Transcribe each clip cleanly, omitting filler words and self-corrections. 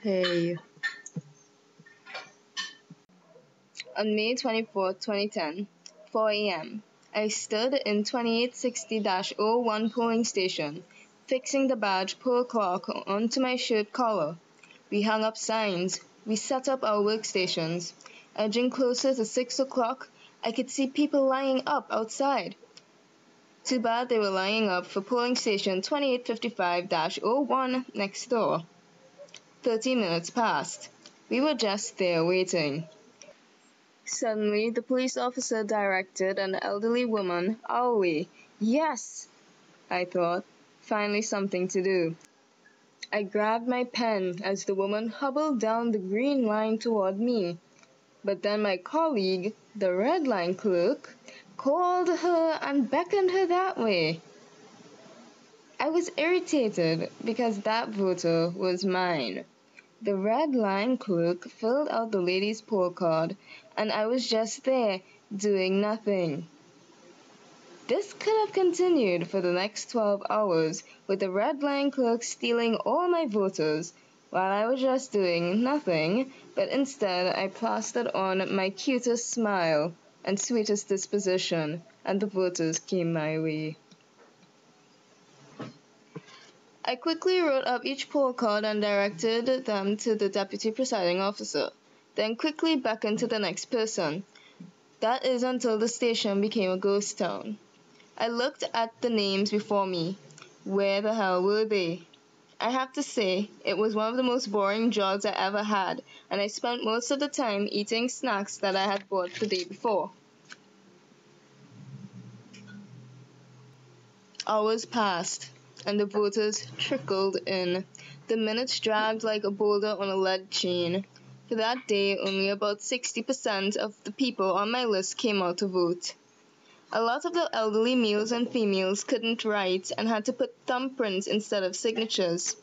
Hey. On May 24, 2010, 4 a.m., I stood in 2860-01 polling station, fixing the badge poll clock onto my shirt collar. We hung up signs. We set up our workstations. Edging closer to 6 o'clock, I could see people lining up outside. Too bad they were lining up for polling station 2855-01 next door. 30 minutes passed. We were just there waiting. Suddenly, the police officer directed an elderly woman our way. Yes, I thought, finally something to do. I grabbed my pen as the woman hobbled down the green line toward me. But then my colleague, the red line clerk, called her and beckoned her that way. I was irritated because that voter was mine. The red line clerk filled out the lady's poll card, and I was just there, doing nothing. This could have continued for the next 12 hours, with the red line clerk stealing all my voters, while I was just doing nothing, but instead I plastered on my cutest smile and sweetest disposition, and the voters came my way. I quickly wrote up each poll card and directed them to the deputy presiding officer, then quickly beckoned to the next person. That is until the station became a ghost town. I looked at the names before me. Where the hell were they? I have to say, it was one of the most boring jobs I ever had, and I spent most of the time eating snacks that I had bought the day before. Hours passed, and the voters trickled in. The minutes dragged like a boulder on a lead chain. For that day, only about 60% of the people on my list came out to vote. A lot of the elderly males and females couldn't write and had to put thumbprints instead of signatures.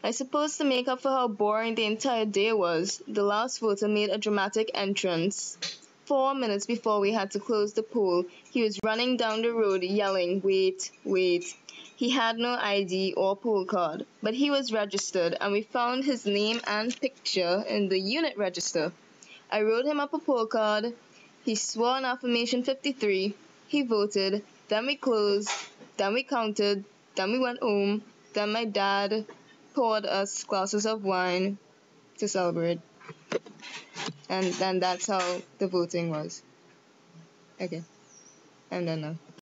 I suppose to make up for how boring the entire day was, the last voter made a dramatic entrance. 4 minutes before we had to close the poll, he was running down the road yelling, "Wait, wait." He had no ID or poll card, but he was registered, and we found his name and picture in the unit register. I wrote him up a poll card. He swore an affirmation 53. He voted. Then we closed. Then we counted. Then we went home. Then my dad poured us glasses of wine to celebrate. And then that's how the voting was. Okay, I'm done now.